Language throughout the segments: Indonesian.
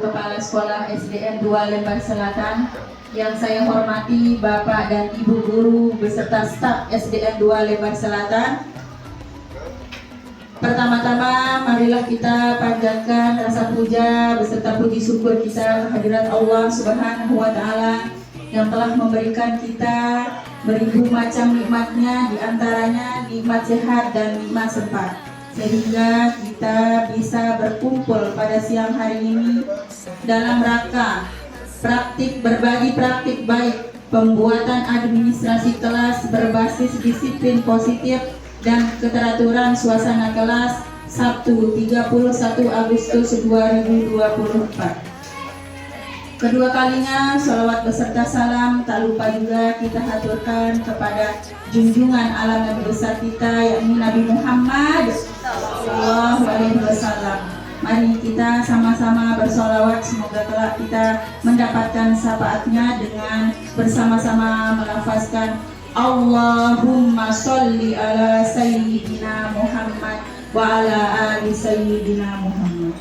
Kepala Sekolah SDN 2 Lembar Selatan. Yang saya hormati Bapak dan Ibu Guru beserta staf SDN 2 Lembar Selatan. Pertama-tama marilah kita panjatkan rasa puja beserta puji syukur kita kehadirat Allah Subhanahu wa Ta'ala yang telah memberikan kita beribu macam nikmatnya, diantaranya nikmat sehat dan nikmat sempat, sehingga kita bisa berkumpul pada siang hari ini dalam rangka berbagi praktik baik pembuatan administrasi kelas berbasis disiplin positif dan keteraturan suasana kelas Sabtu 31 Agustus 2024. Kedua kalinya sholawat beserta salam tak lupa juga kita haturkan kepada junjungan alam Nabi besar kita yakni Nabi Muhammad Sallallahu Alaihi Wasallam. Mari kita sama-sama bersolawat, semoga kelak kita mendapatkan syafaatnya dengan bersama-sama melafazkan Allahumma sholli ala sayyidina Muhammad wa ala ali sayyidina Muhammad.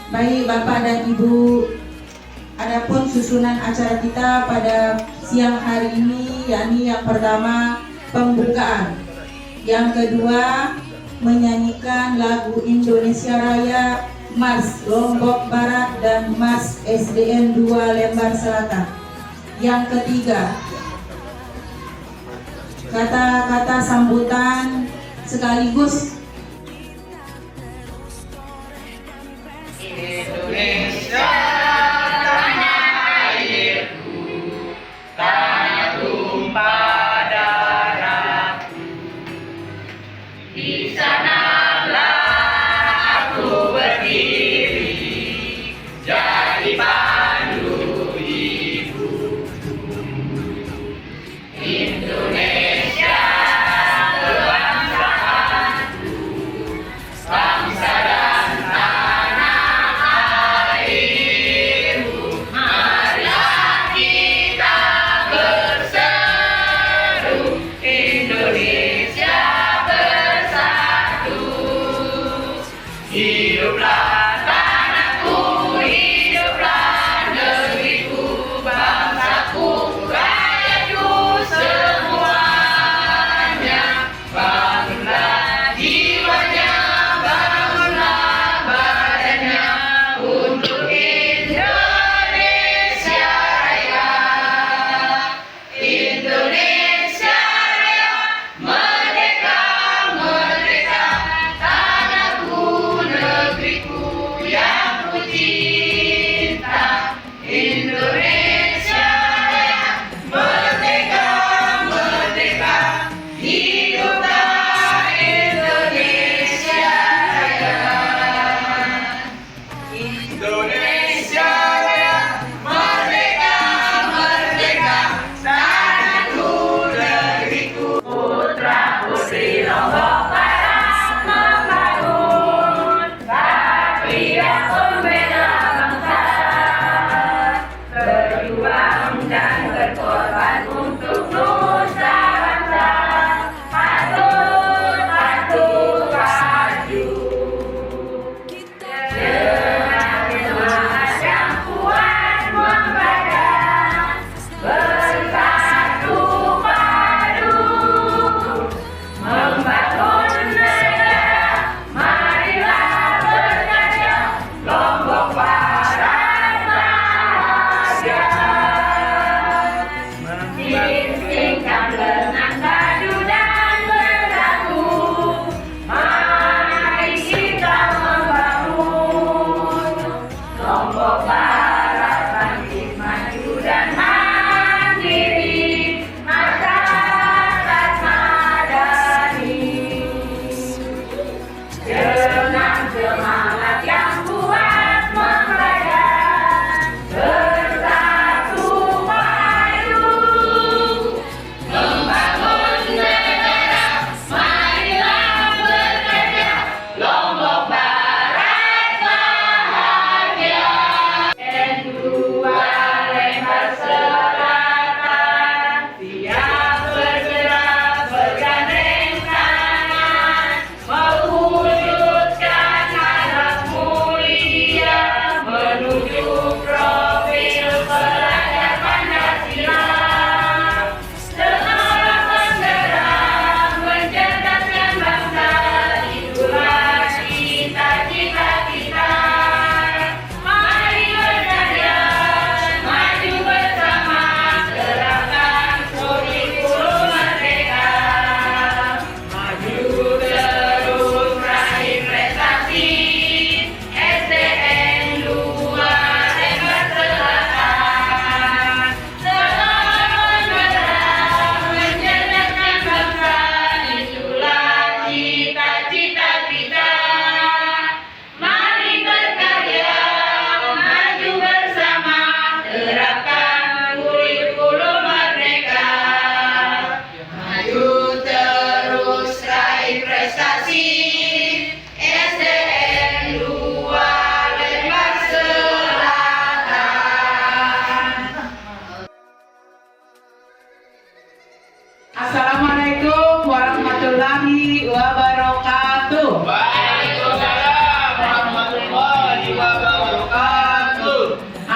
Baik Bapak dan Ibu, adapun susunan acara kita pada siang hari ini yakni yang pertama pembukaan, yang kedua menyanyikan lagu Indonesia Raya, Mars Lombok Barat dan Mars SDN 2 Lembar Selatan. Yang ketiga kata-kata sambutan sekaligus Indonesia tanah airku, tanah tumpah darahku. Di sanalah aku berdiri, jadi pandu ibuku. Indonesia kebangsaanku, bangsa dan hiduplah tanahku, hiduplah negeriku, bangsaku, rakyatku semuanya. Bangunlah jiwanya, bangunlah badannya untuk Indonesia Raya. Indonesia Raya, merdeka, merdeka, tanahku, negeriku yang ku cinta. Indonesia Raya, merdeka, merdeka, hiduplah Indonesia Raya. Indonesia Raya, merdeka, merdeka, tanahku, negeriku. Putra putri Lombok Barat membangun Satria pembela bangsa, berjuang dan berkorban untuk nusa bangsa. Patut, patut maju. Dengan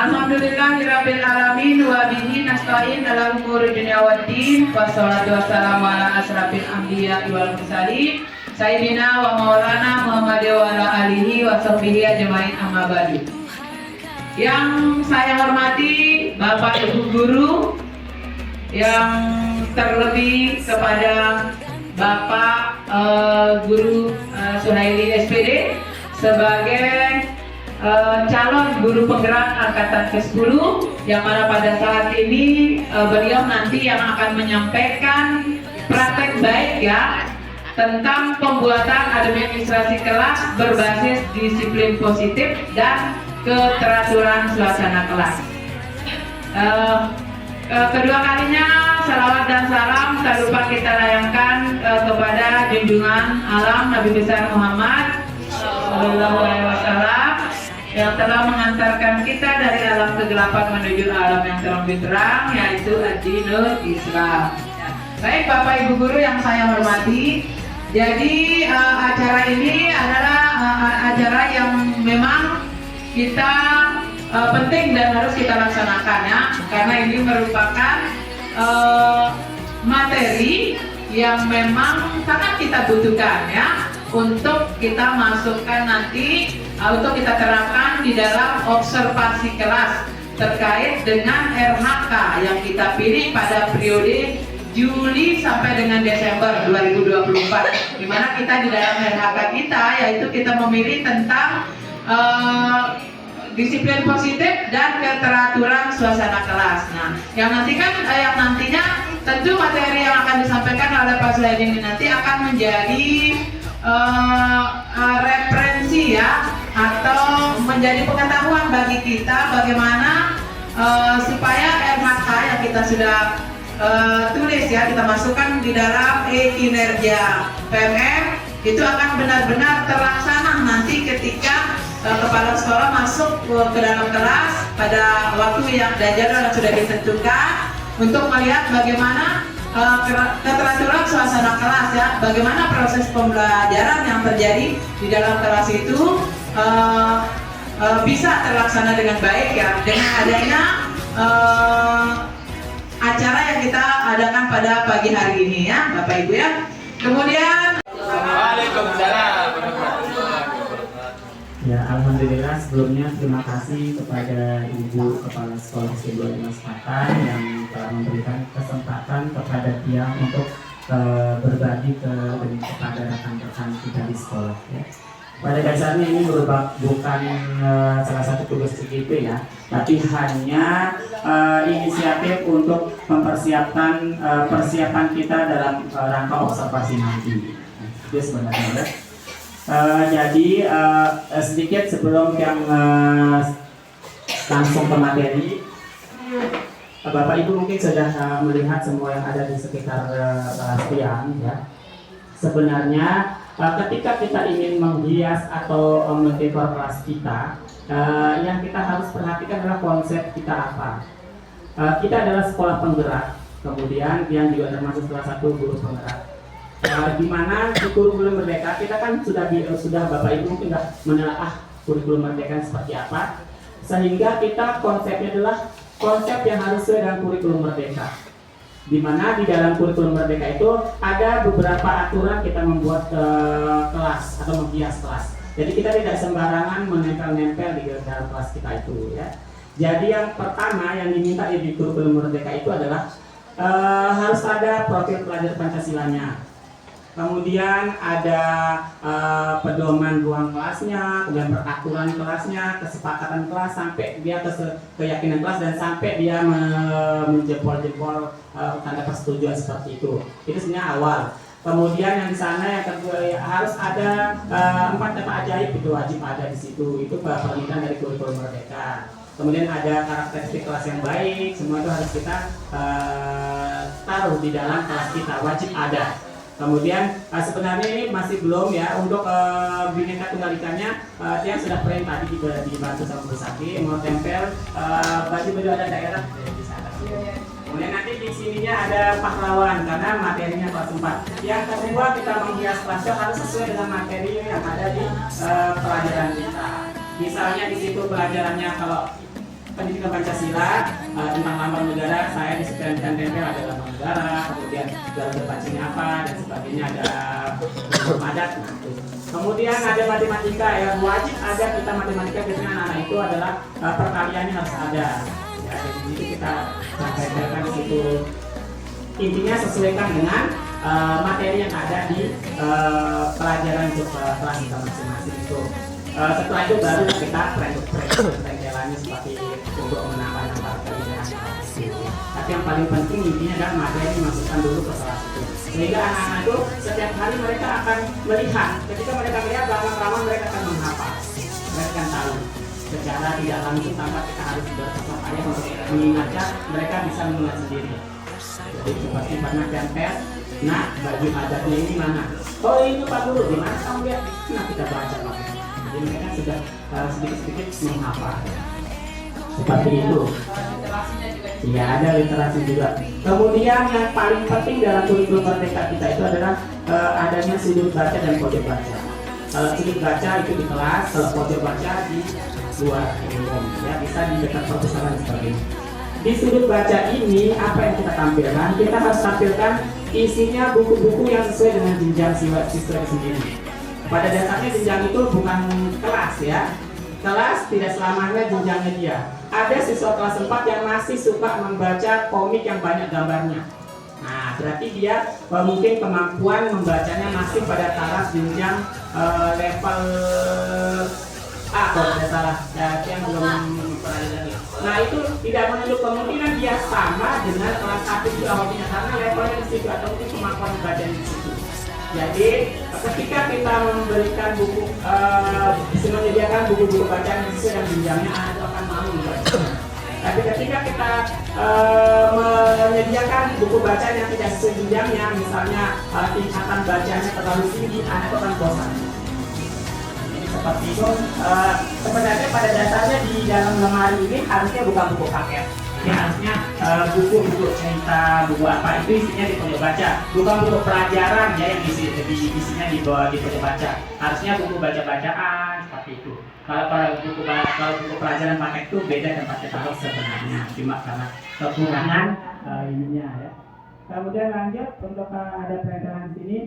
Alhamdulillahirabbil alamin wa bihi nasta'in ala umuri dunya waddin wassalatu wassalamu ala asrafil anbiya wal mursalin sayyidina wa maulana Muhammad wa ala alihi wa sahbihi ajmain amma ba'du. Yang saya hormati Bapak Ibu guru, yang terlebih kepada Bapak Guru Suhaili SPD sebagai calon guru penggerak angkatan ke-10, yang mana pada saat ini beliau nanti yang akan menyampaikan praktek baik ya tentang pembuatan administrasi kelas berbasis disiplin positif dan keteraturan suasana kelas. Kedua kalinya salawat dan salam tak lupa kita layangkan kepada junjungan alam Nabi besar Muhammad Sallallahu Alaihi Wasallam yang telah mengantarkan kita dari alam kegelapan menuju alam yang terang benderang, yaitu ad-dinul Islam. Baik Bapak Ibu guru yang saya hormati, jadi acara ini adalah acara yang memang kita penting dan harus kita laksanakan ya, karena ini merupakan materi yang memang sangat kita butuhkan ya untuk kita masukkan nanti, untuk kita terapkan di dalam observasi kelas terkait dengan RHK yang kita pilih pada periode Juli sampai dengan Desember 2024, di mana kita di dalam RHK kita yaitu kita memilih tentang disiplin positif dan keteraturan suasana kelas. Nah, yang nantinya tentu materi yang akan disampaikan oleh Pak Suhaili ini nanti akan menjadi referensi ya, atau menjadi pengetahuan bagi kita bagaimana supaya RHK yang kita sudah tulis ya, kita masukkan di dalam kinerja PMM itu akan benar-benar terlaksana nanti ketika kepala sekolah masuk ke dalam kelas pada waktu yang dan jadwal yang sudah ditentukan untuk melihat bagaimana keteraturan suasana kelas ya, bagaimana proses pembelajaran yang terjadi di dalam kelas itu bisa terlaksana dengan baik ya, dengan adanya acara yang kita adakan pada pagi hari ini ya Bapak Ibu ya. Kemudian ya, alhamdulillah sebelumnya terima kasih kepada Ibu Kepala Sekolah SD2 Dimas Patan yang telah memberikan kesempatan kepada dia untuk berbagi kepada rekan-rekan kita di sekolah ya. Pada dasarnya ini bukan salah satu tugas CGP ya, tapi hanya inisiatif untuk mempersiapkan persiapan kita dalam rangka observasi nanti. Itu sebenarnya ya. Jadi sedikit sebelum yang langsung ke materi, Bapak Ibu mungkin sudah melihat semua yang ada di sekitar tiang ya. Sebenarnya ketika kita ingin menghias atau mendekor kelas kita, yang kita harus perhatikan adalah konsep kita apa. Kita adalah sekolah penggerak, kemudian yang juga termasuk salah satu guru penggerak. Di mana di kurikulum merdeka kita kan sudah Bapak Ibu mungkin sudah menelaah kurikulum merdeka seperti apa, sehingga kita konsepnya adalah konsep yang harus sesuai dengan kurikulum merdeka. Di mana di dalam kurikulum merdeka itu ada beberapa aturan kita membuat kelas atau menghias kelas. Jadi kita tidak sembarangan menempel-nempel di dalam kelas kita itu ya. Jadi yang pertama yang diminta di kurikulum merdeka itu adalah harus ada profil pelajar Pancasilanya. Kemudian ada pedoman ruang kelasnya, kemudian peraturan kelasnya, kesepakatan kelas sampai dia keyakinan kelas dan sampai dia menjempol tanda persetujuan seperti itu. Itu sebenarnya awal. Kemudian yang di sana yang kedua harus ada 4 kata ajaib, itu wajib ada di situ. Itu permintaan dari kurikulum merdeka. Kemudian ada karakteristik kelas yang baik, semua itu harus kita taruh di dalam kelas kita, wajib ada. Kemudian sebenarnya ini masih belum ya untuk Bhinneka Tunggal Ikanya, yang sudah print tadi dibantu sama Bu Sakti mau tempel baju ada daerah di sana. Kemudian nanti di sininya ada pahlawan karena materinya kelas 4. Yang kedua kita menghias kelas harus sesuai dengan materi yang ada di pelajaran kita. Misalnya di situ pelajarannya kalau pendidikan Pancasila tentang lambang negara. Saya ditempel ada lambang negara, kemudian garis bacanya apa dan sebagainya, ada hukum adat. Kemudian ada matematika, ya wajib ada kita matematika, biasanya anak-anak itu adalah perkaliannya harus ada. Ya, jadi kita tempelkan di situ. Intinya sesuaikan dengan materi yang ada di pelajaran untuk kelas kita masing-masing itu. Setelah itu baru kita tempelannya seperti untuk menambah-nambah perbedaan. Tapi yang paling penting intinya adalah materi dimasukkan dulu ke kelas itu. Sehingga anak-anak itu setiap hari mereka akan melihat. Ketika mereka melihat, lama-lama mereka akan menghafal. Mereka akan tahu secara tidak langsung tanpa kita harus bersusah payah untuk mengingatkan, mereka bisa mengingat sendiri. Jadi seperti pernah tempel, nah baju adatnya ini mana? Oh ini Pak Guru, di mana kamu lihat? Nah kita baca Pak. Jadi mereka sudah sedikit-sedikit menghafal. Seperti itu. Iya, ada literasi juga. Kemudian yang paling penting dalam kurikulum merdeka kita itu adalah adanya sudut baca dan pojok baca. Kalau sudut baca itu di kelas, kalau pojok baca di luar umum, ya bisa di dekat perpustakaan seperti ini. Di sudut baca ini apa yang kita tampilkan? Kita harus tampilkan isinya buku-buku yang sesuai dengan jenjang siswa sendiri. Pada dasarnya jenjang itu bukan kelas ya. Kelas tidak selamanya jenjangnya dia. Ada siswa kelas 4 yang masih suka membaca komik yang banyak gambarnya. Nah, berarti dia mungkin kemampuan membacanya masih pada taraf jenjang level A kalau tidak salah. Ya, yang belum pelajaran. Nah, itu tidak menutup kemungkinan dia sama dengan kelas 1 di awalnya karena levelnya di situ atau mungkin kemampuan membacanya di situ. Jadi ketika kita memberikan buku, menyediakan buku-buku bacaan yang sesuai dengan jenjangnya, anak itu akan malu membaca. Tapi ketika kita menyediakan buku bacaan yang tidak sesuai jenjangnya, misalnya tingkatan bacanya terlalu tinggi, anak itu akan bosan. Jadi seperti itu. Sebenarnya pada dasarnya di dalam lemari ini harusnya bukan buku paket. Ya harusnya buku-buku cerita, buku apa itu isinya di pojok baca, bukan buku pelajaran ya yang isinya di bawah di pojok baca. Harusnya buku baca-bacaan seperti itu. Kalau buku pelajaran paket itu beda tempatnya taruh sebenarnya, cuma karena kekurangan ininya ya. Kemudian lanjut untuk ada perencanaan di sini.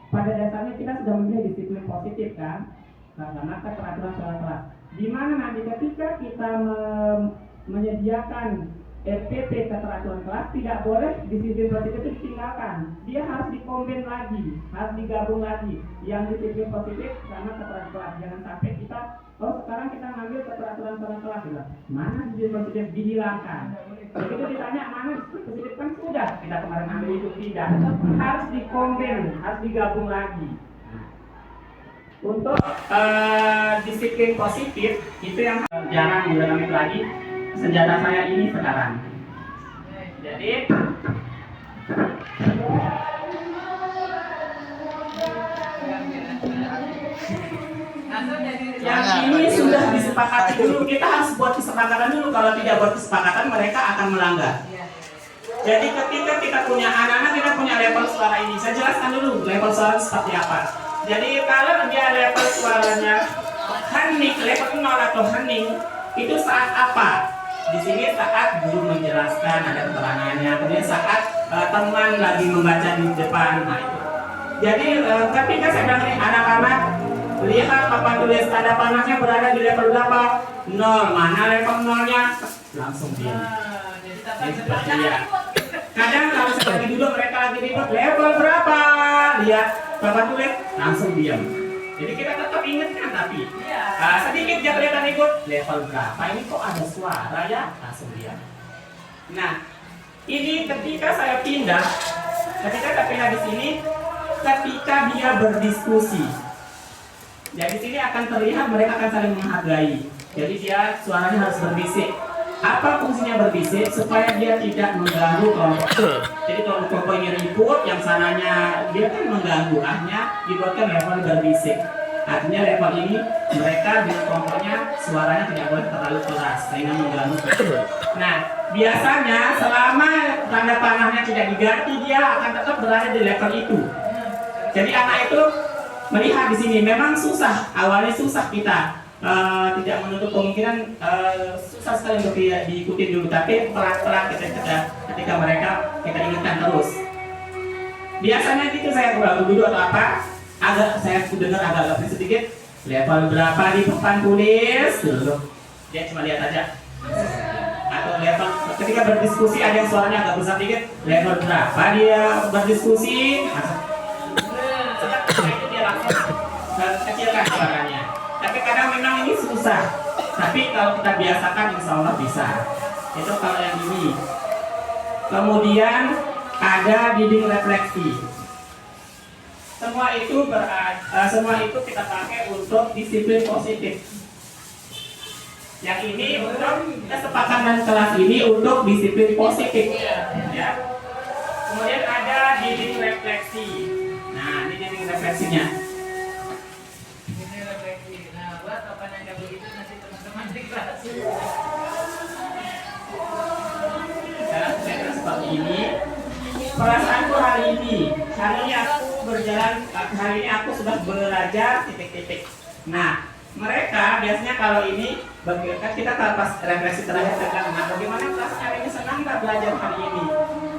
Pada dasarnya kita sudah memilih disiplin positif kan, karena keteraturan soal kelas. Di mana nanti ketika kita menyediakan RPP keteraturan kelas, tidak boleh disiplin positif itu ditinggalkan. Dia harus dikombin lagi, harus digabung lagi. Yang disiplin positif sama keteraturan kelas. Jangan sampai kita, sekarang kita ngambil keteraturan kelas, mana disiplin positif dihilangkan. Begitu ditanya mana disiplin positif kan sudah kita kemarin ambil itu, tidak. Harus dikombin, harus digabung lagi. Untuk disiplin positif itu yang jarang diulangi lagi. Senjata saya ini sekarang. Jadi yang ini sudah disepakati dulu. Kita harus buat kesepakatan dulu. Kalau tidak buat kesepakatan, mereka akan melanggar. Jadi ketika kita punya anak-anak, kita punya level suara ini. Saya jelaskan dulu level suara seperti apa. Jadi kalau dia level suaranya hening, level 0 atau hening, itu saat apa? Di sini saat guru menjelaskan ada keterangannya, kemudian saat teman lagi membaca di depan, nah itu. Jadi ketika saya bilang ini anak-anak lihat papan tulis tanda panahnya berada di level berapa? 0. Mana level 0-nya? Langsung diam. Jadi seperti ya. Kadang kalau seperti dulu mereka lagi ribut level berapa? Lihat papan tulis langsung diam. Jadi kita tetap ingatkan tapi sedikit dia kelihatan ikut level berapa ini kok ada suara ya langsung dia. Nah ini ketika saya pindah di sini, ketika dia berdiskusi, jadi sini akan terlihat mereka akan saling menghargai. Jadi dia suaranya harus berbisik. Apa fungsinya berbisik? Supaya dia tidak mengganggu kelompok. Jadi kalau kelompok ini ribut, yang sananya dia kan mengganggu, akhirnya dibuatkan level berbisik. Artinya level ini mereka di kelompoknya suaranya tidak boleh terlalu keras sehingga mengganggu. Nah biasanya selama tanda panahnya tidak diganti, dia akan tetap berada di level itu. Jadi anak itu melihat di sini memang susah, awalnya susah kita tidak menutup kemungkinan susah sekali untuk diikuti dulu, tapi pelan-pelan ketika mereka kita ingatkan terus. Biasanya gitu saya duduk atau apa, saya dengar agak berisik sedikit, level berapa di depan tulis dulu, dia cuma lihat aja. Atau level ketika berdiskusi ada yang suaranya agak besar dikit, level berapa dia berdiskusi, setelah itu dia langsung kecilkan suaranya. Tapi kadang memang ini susah, tapi kalau kita biasakan insya Allah bisa. Itu kalau yang ini. Kemudian ada dinding refleksi. Semua itu kita pakai untuk disiplin positif. Yang ini untuk kesepakatan kelas ini untuk disiplin positif, ya. Kemudian ada dinding refleksi. Nah, ini dinding refleksinya. Ini refleksi. Nah, buat apa yang kayak begitu nanti teman-teman di kelas. Saya seperti ini. Perasaanku hari ini aku berjalan, hari ini aku sudah belajar titik-titik. Nah, mereka biasanya kalau ini kan kita pas refleksi terakhir tentang bagaimana perasaan hari ini, senang nggak belajar hari ini.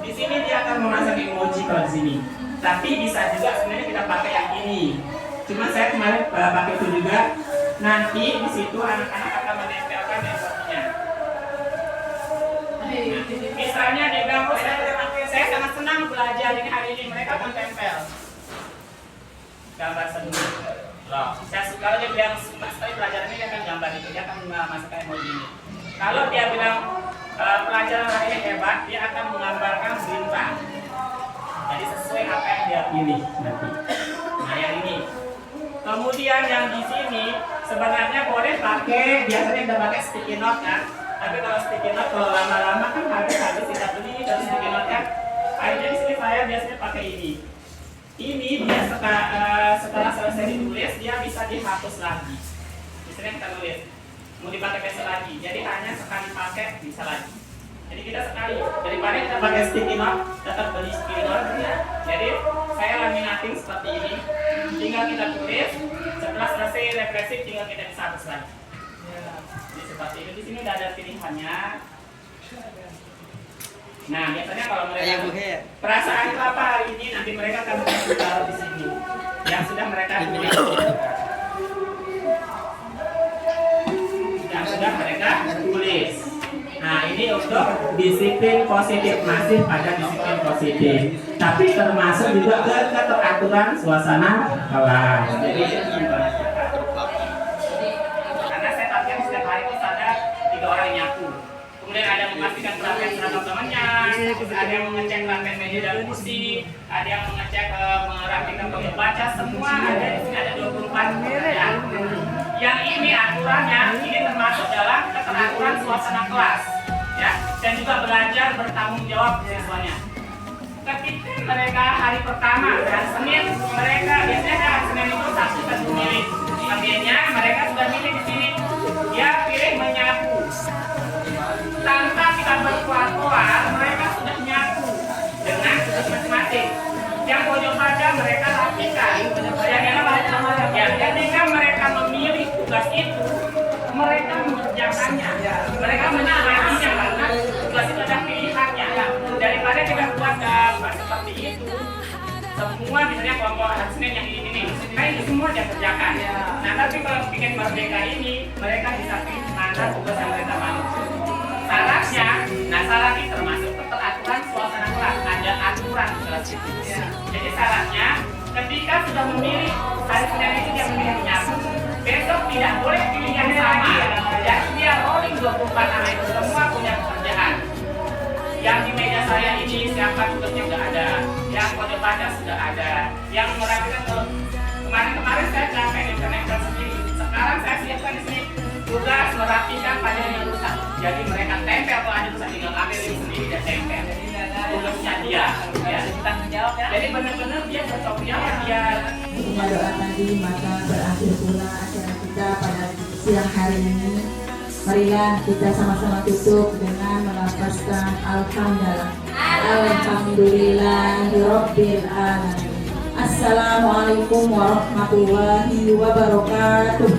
Di sini dia akan memasang emoji kalau di sini. Tapi bisa juga sebenarnya kita pakai yang ini. Cuma saya kemarin pakai itu juga. Nanti di situ anak-anak akan menempelkan emojinya. Misalnya dia bilang, saya sangat senang belajar ini hari ini, mereka akan tempel gambar senang. Loh, saya suka dia bilang suka sekali pelajaran ini, dia akan gambar itu, dia akan masukkan emoji ini. Kalau dia bilang pelajaran hari ini hebat, dia akan menggambarkan bintang. Jadi sesuai apa yang dia pilih nanti. Nah yang ini. Kemudian yang di sini sebenarnya boleh pakai, biasanya kita pakai sticky note kan. Tapi kalau sticky note kalau lama-lama kan habis kita beli dari sticky note kan. Akhirnya di sini saya biasanya pakai ini. Ini dia setelah selesai ditulis dia bisa dihapus lagi. Misalnya kita tulis mau dipakai besok lagi, jadi hanya sekali pakai bisa lagi. Jadi kita sekali daripada kita pakai sticky note, tetap beli sticky note. Jadi saya laminating seperti ini, tinggal kita tulis. Setelah selesai refleksi tinggal kita bisa hapus lagi. Jadi seperti itu. Di sini udah ada pilihannya. Nah, biasanya kalau mereka perasaan apa hari ini, nanti mereka akan taruh di sini. Yang sudah mereka tulis. Yang sudah mereka tulis. Nah, ini untuk disiplin positif, masih pada disiplin positif. Tapi termasuk juga keteraturan suasana kelas. Jadi karena saya target setiap hari itu ada 3 orang yang nyapu. Kemudian ada memastikan perhatian terhadap temannya, ada yang mengecek rapian meja dan kursi, ada yang mengecek merapikan pembaca baca, semua ada di sini ada 24 pekerjaan. Yang ini aturannya, ini termasuk dalam keteraturan suasana kelas, ya, dan juga belajar bertanggung jawab siswanya. Ketika mereka hari pertama dan Senin, mereka biasanya hari Senin itu Sabtu dan memilih. Akhirnya mereka sudah milih di sini, dia pilih menyapu. Tanpa kita berkuat-kuat, mereka sudah nyapu dengan tugas masing-masing. Yang pojok baca mereka rapikan. Ya, ketika mereka memilih tugas itu, mereka mengerjakannya. Mereka menikmatinya karena tugas itu adalah pilihannya. Daripada kita buat seperti itu, semua misalnya kelompok hari Senin yang ini, ini semua dia kerjakan. Nah, tapi kalau bikin merdeka ini, mereka bisa pilih mana tugas yang mereka mau. Syaratnya, nah syarat ini termasuk keteraturan suasana kelas, ada aturan kelas itu. Jadi syaratnya, ketika sudah memilih hari Senin itu dia memilih menyapu, besok tidak boleh pilih yang sama. Jadi dia rolling 24 nama itu semua punya pekerjaan. Yang di meja saya ini siapa tugasnya sudah ada, yang kode baca sudah ada, yang merapikan kemarin saya capek nempel sendiri. Sekarang saya siapkan di sini tugas merapikan panjang yang rusak. Jadi mereka tempel kalau ada rusak tinggal ambil ini sendiri dan tempel. Tugasnya dia, ya. Tanggung jawab ya. Jadi benar-benar dia bertanggung jawab dia. Dengan doa tadi maka berakhir pula acara kita pada siang hari ini. Marilah kita sama-sama tutup dengan melafazkan Alhamdulillahirabbil alamin. Assalamualaikum warahmatullahi wabarakatuh.